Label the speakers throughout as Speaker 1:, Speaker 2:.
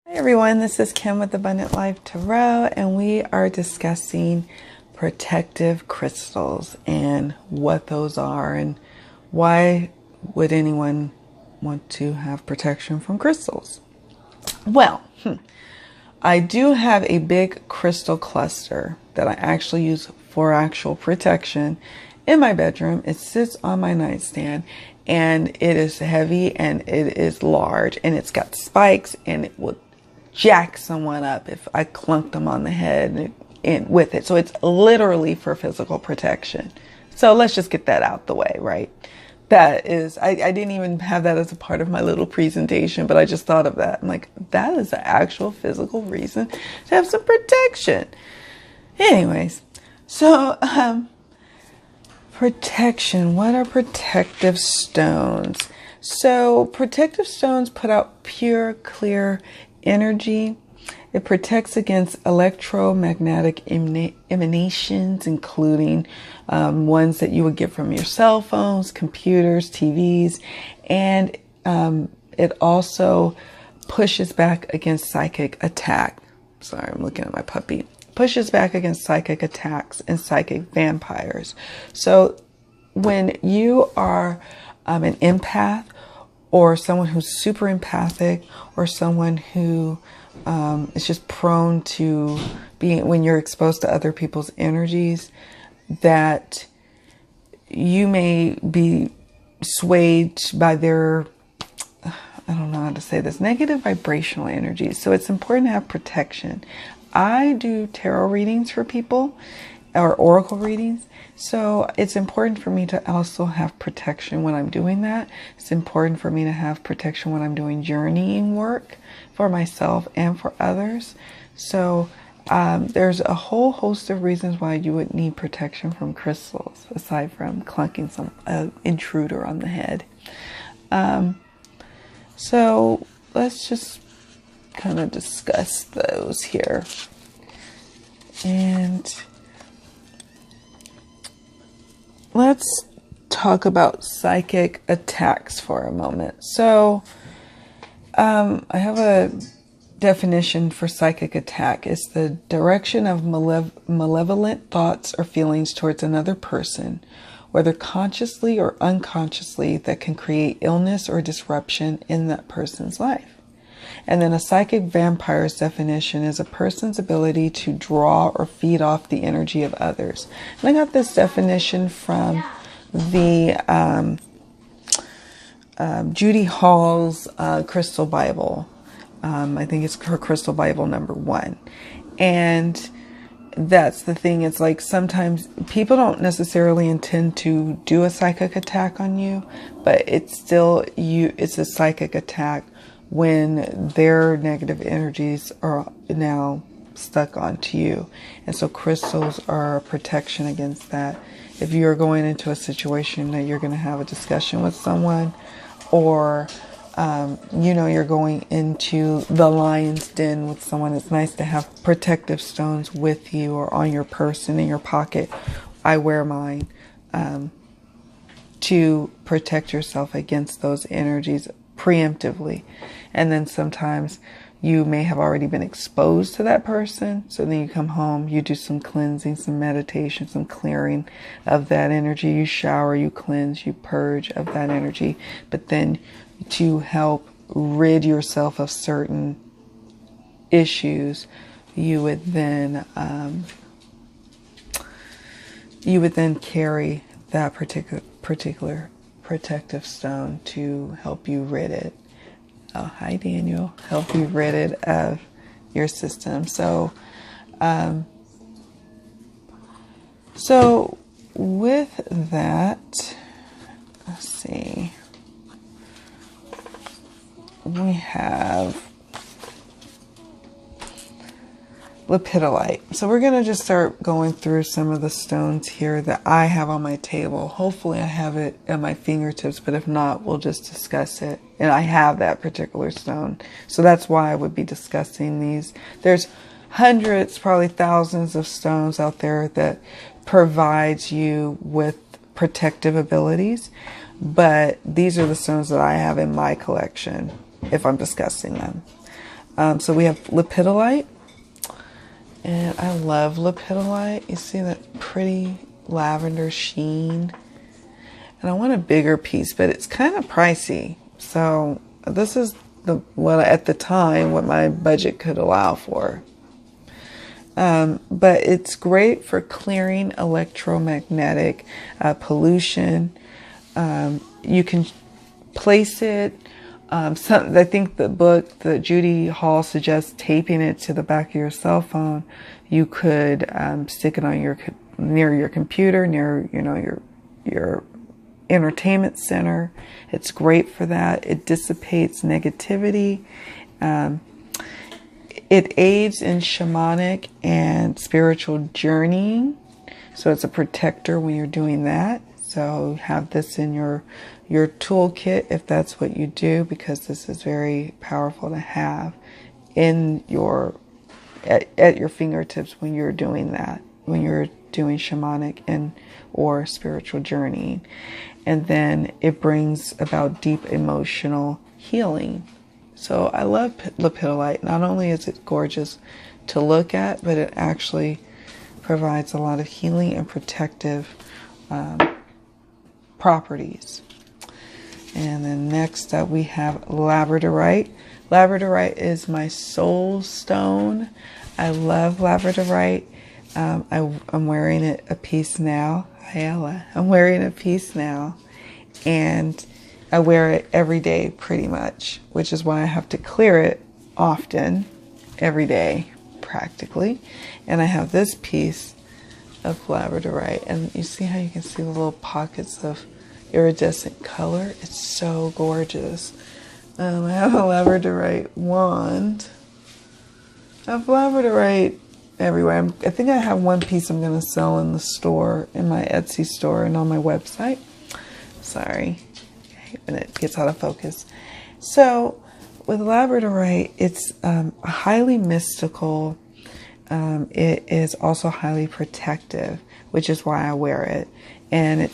Speaker 1: Hi everyone, this is Kim with Abundant Life Tarot, and we are discussing protective crystals and what those are and why would anyone want to have protection from crystals. Well, I do have a big crystal cluster that I actually use for actual protection in my bedroom. It sits on my nightstand and it is heavy and it is large and it's got spikes and it would jack someone up if I clunked them on the head with it. So it's literally for physical protection. So let's just get that out the way, right? That is, I didn't even have that as a part of my little presentation, but I just thought of that. I'm like, that is an actual physical reason to have some protection. Anyways, so protection. What are protective stones? So protective stones put out pure, clear energy. It protects against electromagnetic emanations, including ones that you would get from your cell phones, computers, TVs, and it also pushes back against psychic attack. Sorry, I'm looking at my puppy. Pushes back against psychic attacks and psychic vampires. So when you are an empath, or someone who's super empathic, or someone who is just prone to being, when you're exposed to other people's energies, that you may be swayed by their, I don't know how to say this, negative vibrational energies. So it's important to have protection. I do tarot readings for people, or oracle readings. So it's important for me to also have protection when I'm doing that. It's important for me to have protection when I'm doing journeying work for myself and for others. So there's a whole host of reasons why you would need protection from crystals, aside from clunking some intruder on the head. So let's just kind of discuss those here. And let's talk about psychic attacks for a moment. So I have a definition for psychic attack. It's the direction of malevolent thoughts or feelings towards another person, whether consciously or unconsciously, that can create illness or disruption in that person's life. And then a psychic vampire's definition is a person's ability to draw or feed off the energy of others. And I got this definition from the Judy Hall's Crystal Bible. I think it's her Crystal Bible #1. And that's the thing. It's like sometimes people don't necessarily intend to do a psychic attack on you, but it's still it's a psychic attack when their negative energies are now stuck onto you. And so crystals are a protection against that. If you're going into a situation that you're going to have a discussion with someone, or you're going into the lion's den with someone, it's nice to have protective stones with you or on your person, in your pocket. I wear mine to protect yourself against those energies preemptively. And then sometimes you may have already been exposed to that person. So then you come home, you do some cleansing, some meditation, some clearing of that energy. You shower, you cleanse, you purge of that energy. But then to help rid yourself of certain issues, you would then carry that particular protective stone to help you rid it. Oh, hi Daniel. Help you rid it of your system. So, so with that, let's see. We have lepidolite. So we're going to just start going through some of the stones here that I have on my table. Hopefully I have it at my fingertips, but if not, we'll just discuss it. And I have that particular stone. So that's why I would be discussing these. There's hundreds, probably thousands of stones out there that provides you with protective abilities. But these are the stones that I have in my collection if I'm discussing them. So we have lepidolite, and I love lepidolite. You see that pretty lavender sheen? And I want a bigger piece, but it's kind of pricey. So this is at the time what my budget could allow for. But it's great for clearing electromagnetic pollution. You can place it. I think the book that Judy Hall suggests taping it to the back of your cell phone. You could stick it on near your computer, near your entertainment center. It's great for that. It dissipates negativity. It aids in shamanic and spiritual journeying. So it's a protector when you're doing that. So have this in your toolkit if that's what you do, because this is very powerful to have in at your fingertips when you're doing that, when you're doing shamanic or spiritual journeying. And then it brings about deep emotional healing. So I love lepidolite. Not only is it gorgeous to look at, but it actually provides a lot of healing and protective properties. And then next up we have labradorite. Labradorite is my soul stone. I love labradorite. I'm wearing a piece now. Hi, Ella. I'm wearing a piece now. And I wear it every day pretty much, which is why I have to clear it often, every day practically. And I have this piece of labradorite, and you see how you can see the little pockets of iridescent color? It's so gorgeous. I have a labradorite wand. I have labradorite everywhere. I think I have one piece I'm going to sell in the store, in my Etsy store and on my website. Sorry. When it gets out of focus. So with labradorite, it's highly mystical. It is also highly protective, which is why I wear it. And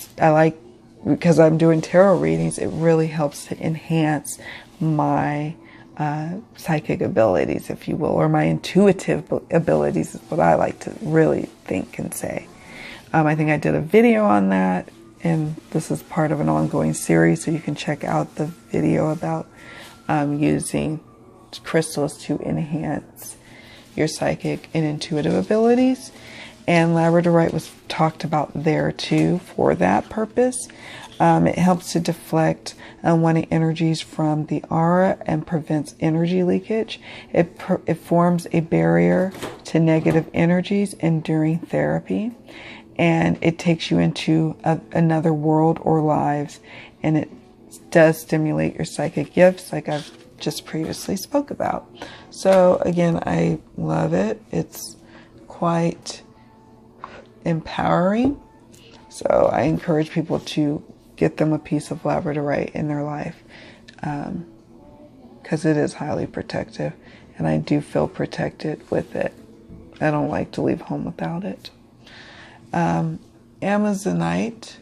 Speaker 1: because I'm doing tarot readings, it really helps to enhance my psychic abilities, if you will, or my intuitive abilities is what I like to really think and say. I think I did a video on that. And this is part of an ongoing series, so you can check out the video about using crystals to enhance your psychic and intuitive abilities. And labradorite was talked about there too for that purpose. It helps to deflect unwanted energies from the aura and prevents energy leakage. It forms a barrier to negative energies and during therapy. And it takes you into another world or lives, and it does stimulate your psychic gifts like I've just previously spoke about. So again, I love it. It's quite empowering. So I encourage people to get them a piece of labradorite in their life, because it is highly protective, and I do feel protected with it. I don't like to leave home without it. Amazonite,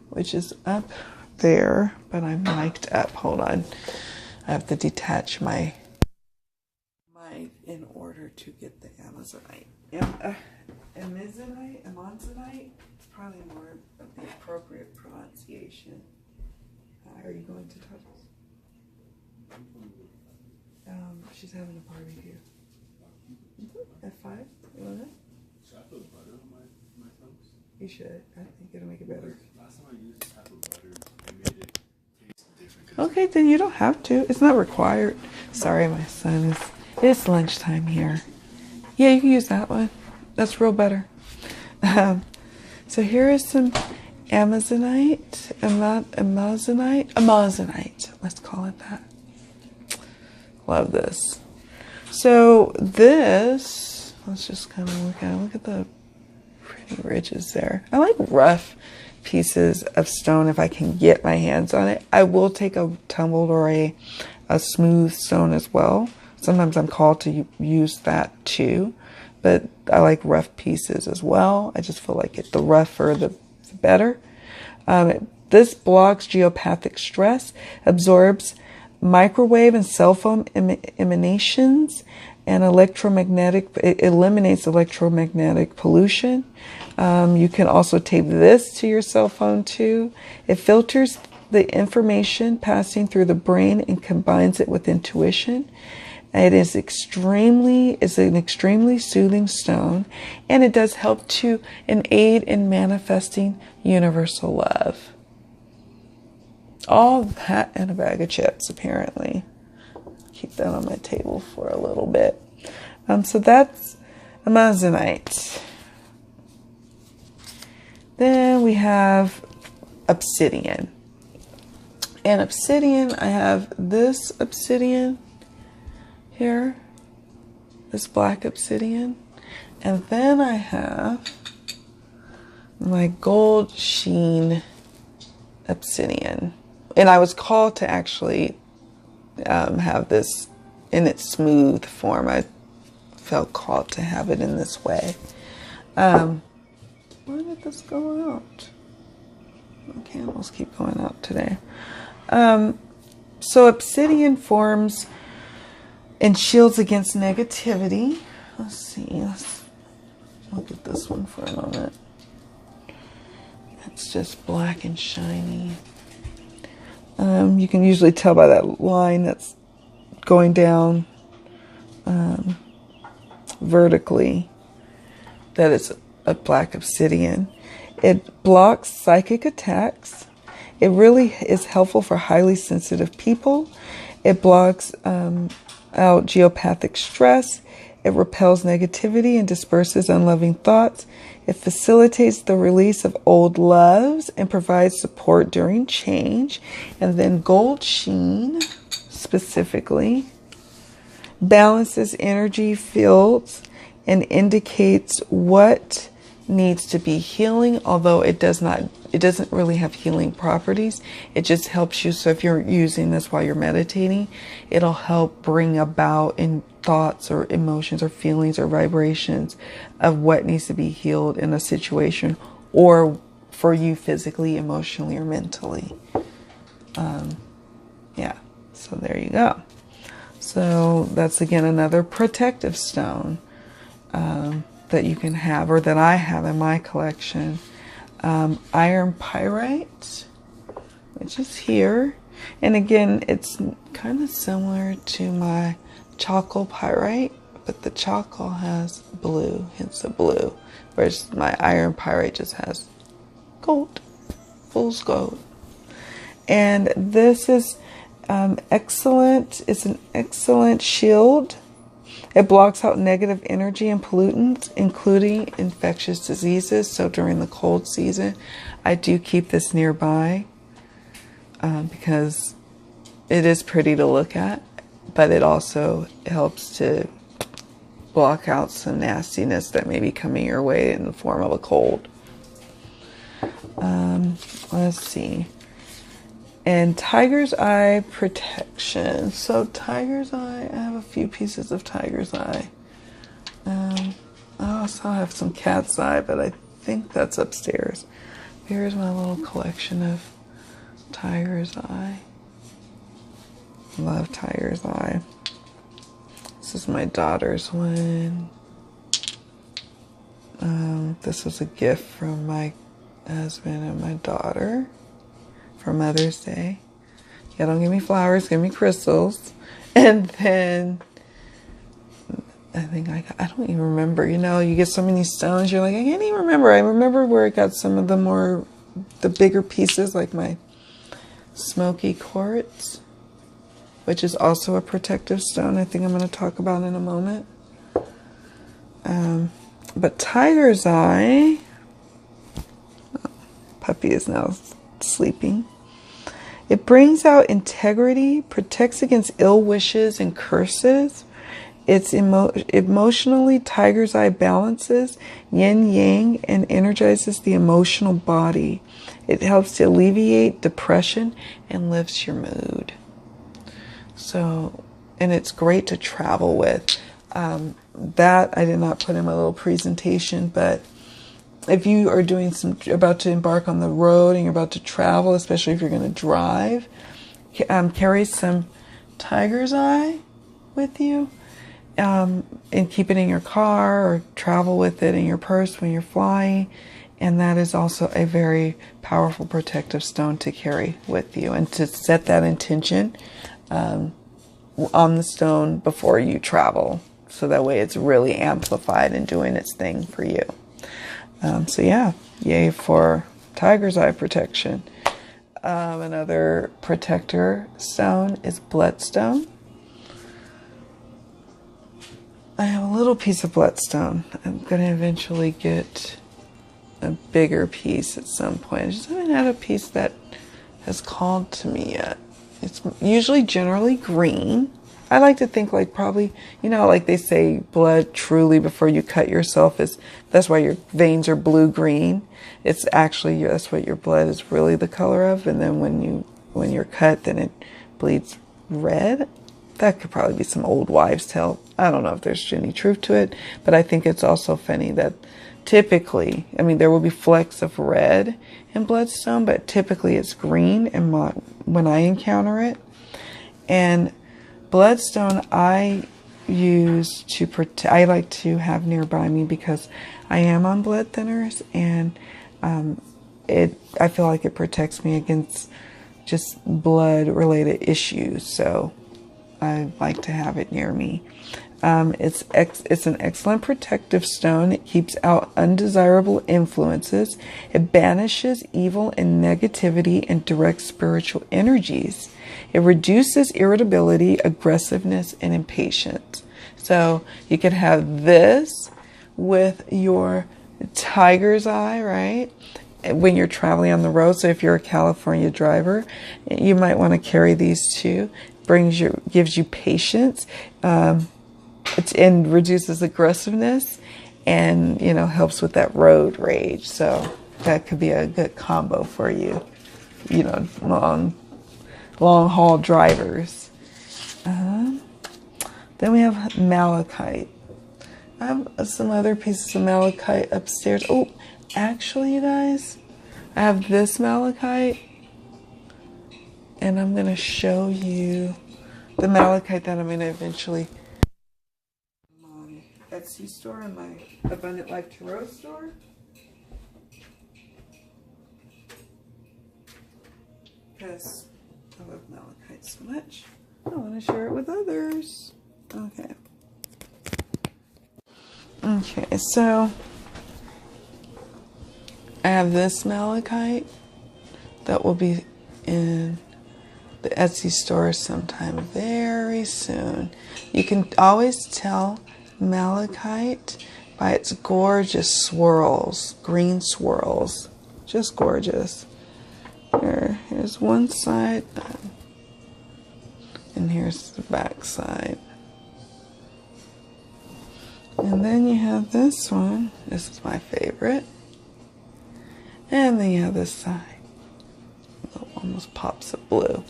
Speaker 1: which is up there, but I'm mic'd up. Hold on. I have to detach my mic in order to get the Amazonite. Amazonite? It's probably more of the appropriate pronunciation. Are you going to touch us? She's having a barbecue. At 5? You want it?
Speaker 2: Should I put butter on my toast?
Speaker 1: You should. I think it'll make it better.
Speaker 2: Last time I used apple butter, it made it taste different.
Speaker 1: Okay, then you don't have to. It's not required. Sorry, my son it's lunchtime here. Yeah, you can use that one. That's real butter. So here is some Amazonite. Amazonite. Let's call it that. Love this. So this, let's just kind of look at the pretty ridges there. I like rough pieces of stone if I can get my hands on it. I will take a tumbled or a smooth stone as well. Sometimes I'm called to use that too, but I like rough pieces as well. I just feel like the rougher the better. This blocks geopathic stress, absorbs microwave and cell phone emanations and it eliminates electromagnetic pollution. You can also tape this to your cell phone too. It filters the information passing through the brain and combines it with intuition. It is an extremely soothing stone, and it does help to aid in manifesting universal love. All that and a bag of chips, apparently. Keep that on my table for a little bit. So that's amazonite. Then we have obsidian. And obsidian, I have this obsidian here, this black obsidian. And then I have my gold sheen obsidian. And I was called to actually have this in its smooth form. I felt called to have it in this way. Why did this go out? The candles keep going out today. So obsidian forms and shields against negativity. Let's see. Let's look at this one for a moment. It's just black and shiny. You can usually tell by that line that's going down vertically that it's a black obsidian. It blocks psychic attacks. It really is helpful for highly sensitive people. It blocks out geopathic stress. It repels negativity and disperses unloving thoughts. It facilitates the release of old loves and provides support during change. And then gold sheen, specifically, balances energy fields and indicates what needs to be healing, although it doesn't really have healing properties. It just helps you. So if you're using this while you're meditating, it'll help bring about in thoughts or emotions or feelings or vibrations of what needs to be healed in a situation, or for you physically, emotionally, or mentally. Yeah, so there you go. So that's again another protective stone that you can have, or that I have in my collection. Iron pyrite, which is here. And again, it's kind of similar to my charcoal pyrite, but the charcoal has blue, hence the blue, whereas my iron pyrite just has gold, fool's gold. And this is excellent. It's an excellent shield. It blocks out negative energy and pollutants, including infectious diseases. So during the cold season, I do keep this nearby because it is pretty to look at, but it also helps to block out some nastiness that may be coming your way in the form of a cold. Let's see. And tiger's eye protection. So tiger's eye, I have a few pieces of tiger's eye. I also have some cat's eye, but I think that's upstairs. Here's my little collection of tiger's eye. Love tiger's eye. This is my daughter's one. This was a gift from my husband and my daughter for Mother's Day. Yeah, don't give me flowers, give me crystals. And then I think I don't even remember. You know, you get so many stones, you're like, I can't even remember. I remember where I got some of the bigger pieces, like my smoky quartz, which is also a protective stone. I think I'm going to talk about in a moment. But tiger's eye, puppy is now sleeping. It brings out integrity, protects against ill wishes and curses. It's emotionally, tiger's eye balances yin yang and energizes the emotional body. It helps to alleviate depression and lifts your mood. So, and it's great to travel with. That I did not put in my little presentation, but if you are about to embark on the road and you're about to travel, especially if you're going to drive, carry some tiger's eye with you, and keep it in your car or travel with it in your purse when you're flying. And that is also a very powerful protective stone to carry with you and to set that intention on the stone before you travel. So that way it's really amplified and doing its thing for you. So yeah, yay for tiger's eye protection. Another protector stone is bloodstone. I have a little piece of bloodstone. I'm going to eventually get a bigger piece at some point. I just haven't had a piece that has called to me yet. It's usually generally green. I like to think like probably, like they say blood truly before you cut yourself that's why your veins are blue-green. It's actually, that's what your blood is really the color of. And then when you're cut, then it bleeds red. That could probably be some old wives' tale. I don't know if there's any truth to it, but I think it's also funny that typically, there will be flecks of red in bloodstone, but typically it's green and when I encounter it. And bloodstone I use to protect, I like to have nearby me because I am on blood thinners, and I feel like it protects me against just blood related issues. So I like to have it near me. It's an excellent protective stone. It keeps out undesirable influences. It banishes evil and negativity and directs spiritual energies. It reduces irritability, aggressiveness, and impatience. So you could have this with your tiger's eye, right? When you're traveling on the road. So if you're a California driver, you might want to carry these two. Gives you patience. And reduces aggressiveness, and helps with that road rage. So that could be a good combo for you, long haul drivers. Then we have malachite. I have some other pieces of malachite upstairs. Oh, actually, you guys, I have this malachite, and I'm going to show you the malachite that I'm going to eventually Etsy store and my Abundant Life Tarot store. Because I love malachite so much, I want to share it with others. Okay. Okay, so I have this malachite that will be in the Etsy store sometime very soon. You can always tell malachite by its gorgeous swirls, green swirls, just gorgeous. Here's one side, and here's the back side. And then you have this one. This is my favorite. And then you have this side. It almost pops of blue.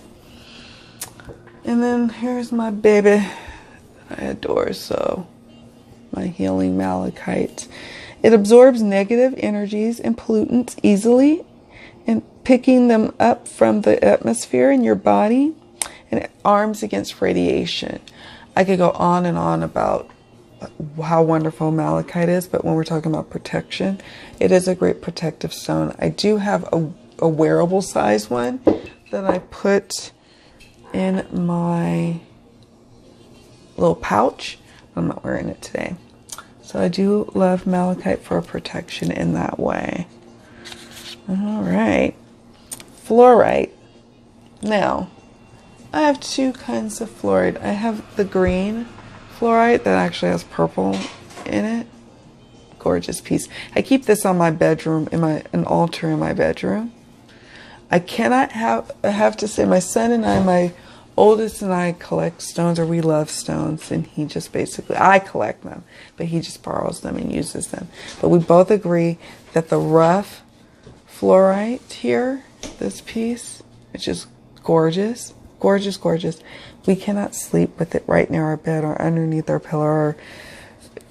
Speaker 1: And then here's my baby that I adore so. My healing malachite. It absorbs negative energies and pollutants easily, and picking them up from the atmosphere in your body, and it arms against radiation. I could go on and on about how wonderful malachite is, but when we're talking about protection, it is a great protective stone. I do have a wearable size one that I put in my little pouch. I'm not wearing it today. So I do love malachite for protection in that way. All right. Fluorite. Now, I have two kinds of fluorite. I have the green fluorite that actually has purple in it. Gorgeous piece. I keep this on my bedroom, an altar in my bedroom. I have to say, my son and I, my oldest and I collect stones, or we love stones, and he just basically, I collect them, but he just borrows them and uses them. But we both agree that the rough fluorite here, this piece, which is gorgeous, gorgeous, gorgeous. We cannot sleep with it right near our bed or underneath our pillow or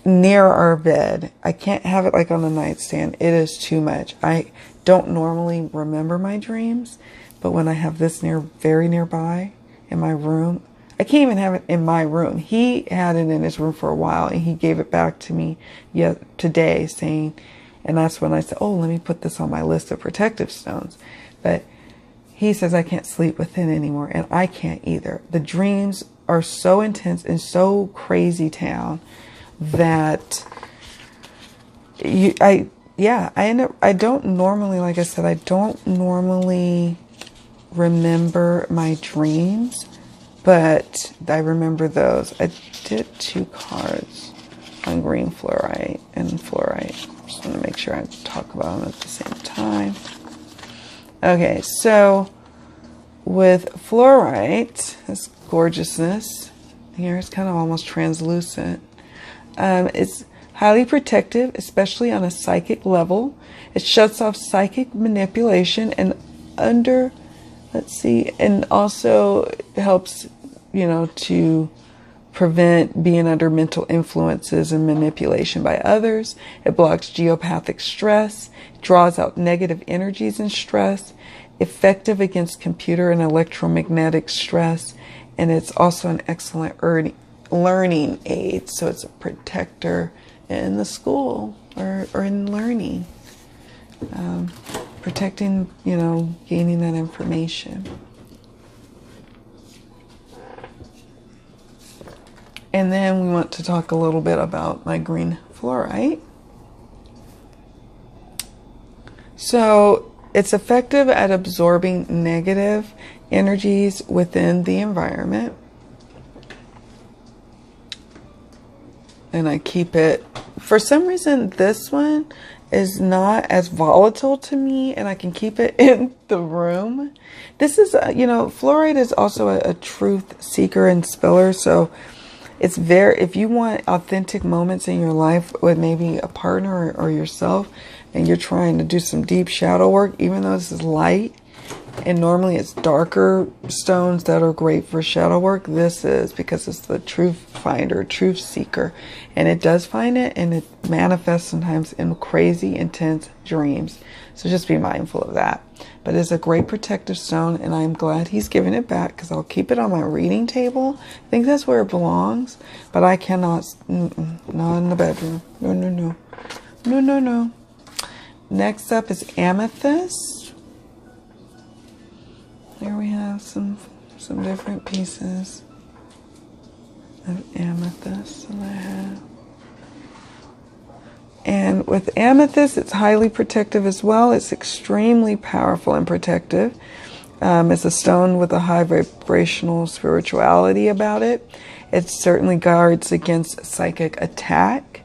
Speaker 1: near our bed. I can't have it like on the nightstand. It is too much. I don't normally remember my dreams, but when I have this very nearby in my room, I can't even have it in my room. He had it in his room for a while, and he gave it back to me today, saying, and that's when I said, oh, let me put this on my list of protective stones. But he says I can't sleep with it anymore, and I can't either. The dreams are so intense and so crazy town that I don't normally, like I said, I don't normally remember my dreams, but I remember those. I did 2 cards on green fluorite and fluorite. Just want to make sure I talk about them at the same time. Okay, so with fluorite, this gorgeousness here is kind of almost translucent. It's highly protective, especially on a psychic level. It shuts off psychic manipulation and and also helps, to prevent being under mental influences and manipulation by others. It blocks geopathic stress, draws out negative energies and stress, effective against computer and electromagnetic stress, and it's also an excellent learning aid. So it's a protector in the school or in learning, protecting, gaining that information. And then we want to talk a little bit about my green fluorite. So it's effective at absorbing negative energies within the environment. And I keep it, for some reason, this one is not as volatile to me, and I can keep it in the room. This is, fluorite is also a truth seeker and spiller. So it's if you want authentic moments in your life with maybe a partner or yourself, and you're trying to do some deep shadow work, even though this is light, and normally it's darker stones that are great for shadow work, this is, because it's the truth finder, truth seeker, and it does find it, and it manifests sometimes in crazy, intense dreams. So just be mindful of that. But it's a great protective stone, and I'm glad he's giving it back, because I'll keep it on my reading table. I think that's where it belongs, but I cannot, not in the bedroom. No, no, no. No, no, no. Next up is amethyst. Here we have some different pieces of amethyst that I have. And with amethyst, it's highly protective as well. It's extremely powerful and protective. It's a stone with a high vibrational spirituality about it. It certainly guards against psychic attack.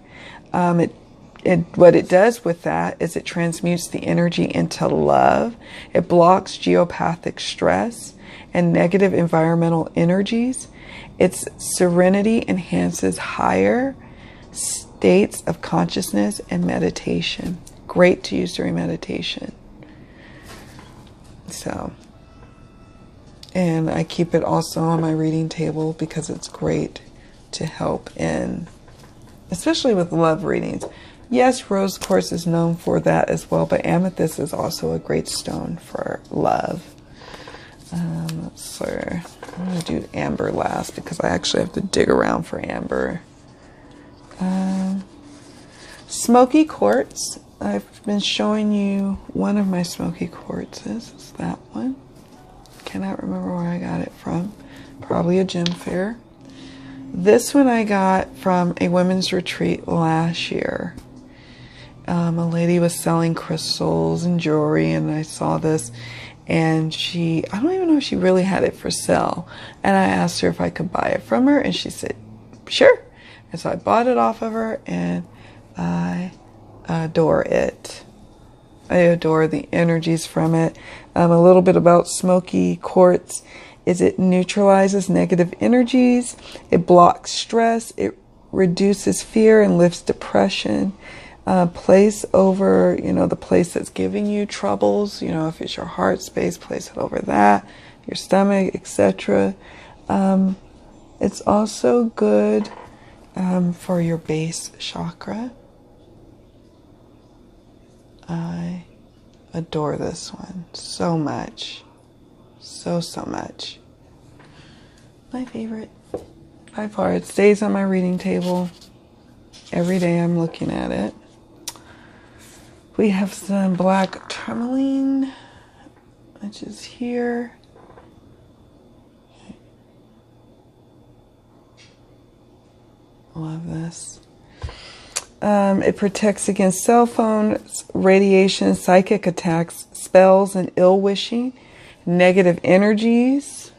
Speaker 1: What it does with that is it transmutes the energy into love. It blocks geopathic stress and negative environmental energies. Its serenity enhances higher states of consciousness and meditation. Great to use during meditation. So, and I keep it also on my reading table because it's great to help in, especially with love readings. Yes, rose quartz is known for that as well, but amethyst is also a great stone for love. So I'm going to do amber last because I actually have to dig around for amber. Smoky quartz. I've been showing you one of my smoky quartzes. It's that one. Cannot remember where I got it from. Probably a gem fair. This one I got from a women's retreat last year. A lady was selling crystals and jewelry, and I saw this, and I don't even know if she really had it for sale. And I asked her if I could buy it from her, and she said, sure. And so I bought it off of her, and I adore it. I adore the energies from it. A little bit about smoky quartz is it neutralizes negative energies. It blocks stress. It reduces fear and lifts depression. Place over, the place that's giving you troubles. If it's your heart space, place it over that, your stomach, etc. It's also good for your base chakra. I adore this one so much. So much. my favorite by far. It stays on my reading table. Every day I'm looking at it. We have some black tourmaline, which is here. Love this. It protects against cell phones, radiation, psychic attacks, spells, and ill-wishing, negative energies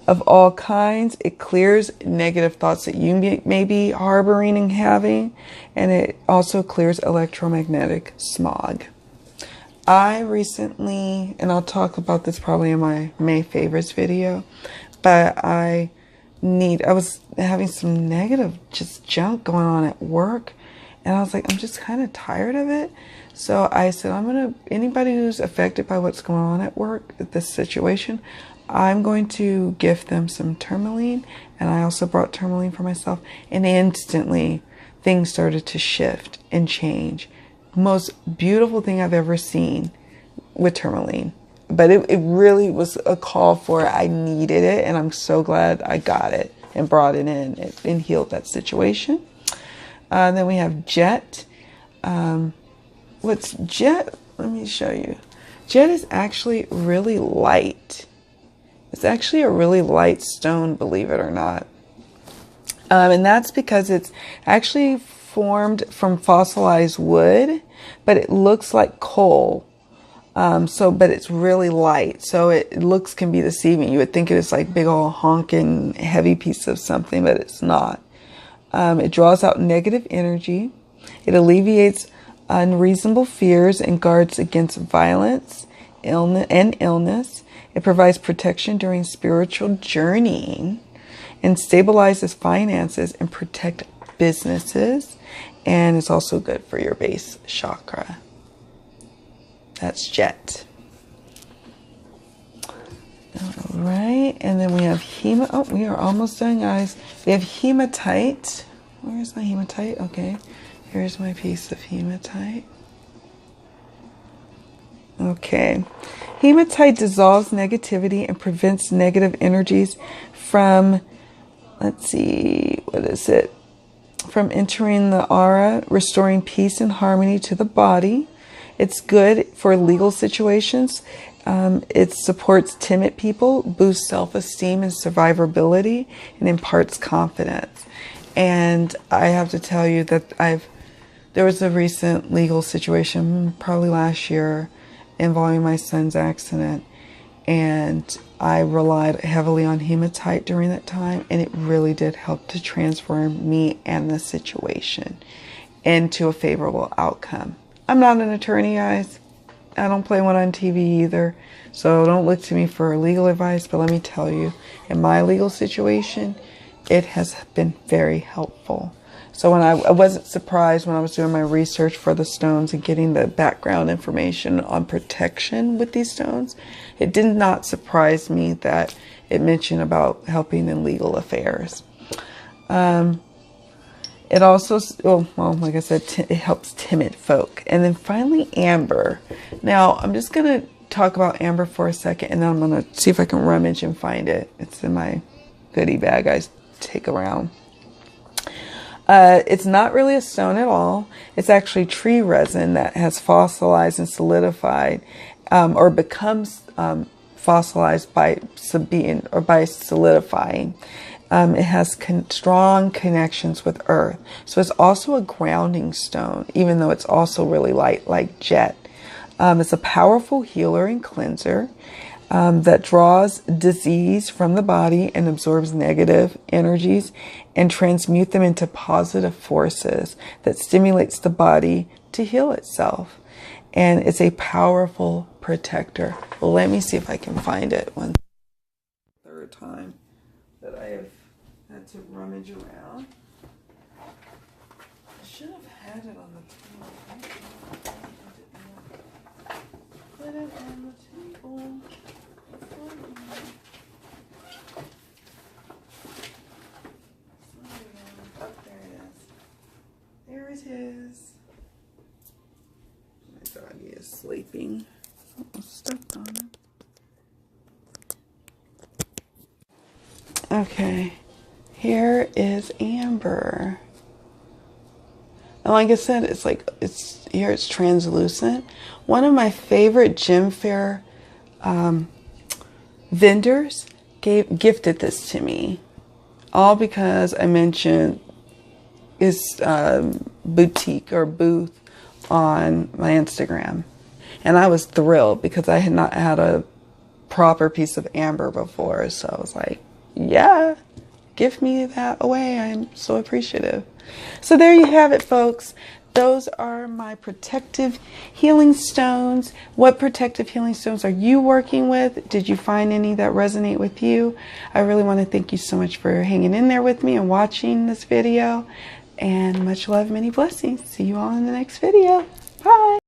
Speaker 1: of all kinds. It clears negative thoughts that you may be harboring and having, and it also clears electromagnetic smog. I recently, and I'll talk about this probably in my May favorites video, but I was having some negative just junk going on at work, and I was like, I'm just kind of tired of it. So I said, anybody who's affected by what's going on at work, this situation, I'm going to gift them some tourmaline. And I also brought tourmaline for myself, and instantly things started to shift and change. Most beautiful thing I've ever seen with tourmaline. But it really was a call for it. I needed it, and I'm so glad I got it and brought it in and healed that situation. Then we have jet. What's jet? Let me show you. Jet is actually really light. It's actually a really light stone, believe it or not. And that's because it's actually formed from fossilized wood, but it looks like coal. But it's really light, so it looks can be deceiving. You would think it is like big old honking heavy piece of something, but it's not. It draws out negative energy. It alleviates unreasonable fears and guards against violence, illness. It provides protection during spiritual journeying and stabilizes finances and protect businesses. And it's also good for your base chakra. That's jet. All right, and then we have we are almost done, guys. We have hematite. Where's my hematite? Okay, here's my piece of hematite. Okay, hematite dissolves negativity and prevents negative energies from, let's see, what is it? From entering the aura, restoring peace and harmony to the body. It's good for legal situations. It supports timid people, boosts self-esteem and survivability, and imparts confidence. And I have to tell you that there was a recent legal situation, probably last year, involving my son's accident. And I relied heavily on hematite during that time, and it really did help to transform me and the situation into a favorable outcome. I'm not an attorney, guys. I don't play one on TV either. So don't look to me for legal advice. But let me tell you, in my legal situation, it has been very helpful. So when I wasn't surprised when I was doing my research for the stones and getting the background information on protection with these stones, it did not surprise me that it mentioned about helping in legal affairs. It also, like I said, it helps timid folk. And then finally, amber. Now, I'm just going to talk about amber for a second, and then I'm going to see if I can rummage and find it. It's in my goodie bag I take around. It's not really a stone at all. It's actually tree resin that has fossilized and solidified, or becomes fossilized by solidifying. It has strong connections with earth. So it's also a grounding stone, even though it's also really light like jet. It's a powerful healer and cleanser that draws disease from the body and absorbs negative energies and transmute them into positive forces that stimulates the body to heal itself. And it's a powerful protector. Well, let me see if I can find it one third time that I have had to rummage around. I should have had it on the table. Put it on the table. Oh, there it is. There it is. My doggy is sleeping. Something stepped on him. Okay, here is amber. And like I said, it's translucent. One of my favorite gem fair vendors gifted this to me, all because I mentioned his boutique or booth on my Instagram. And I was thrilled because I had not had a proper piece of amber before. So I was like, yeah, give me that away. I'm so appreciative. So there you have it, folks. Those are my protective healing stones. What protective healing stones are you working with? Did you find any that resonate with you? I really want to thank you so much for hanging in there with me and watching this video. And much love, many blessings. See you all in the next video. Bye.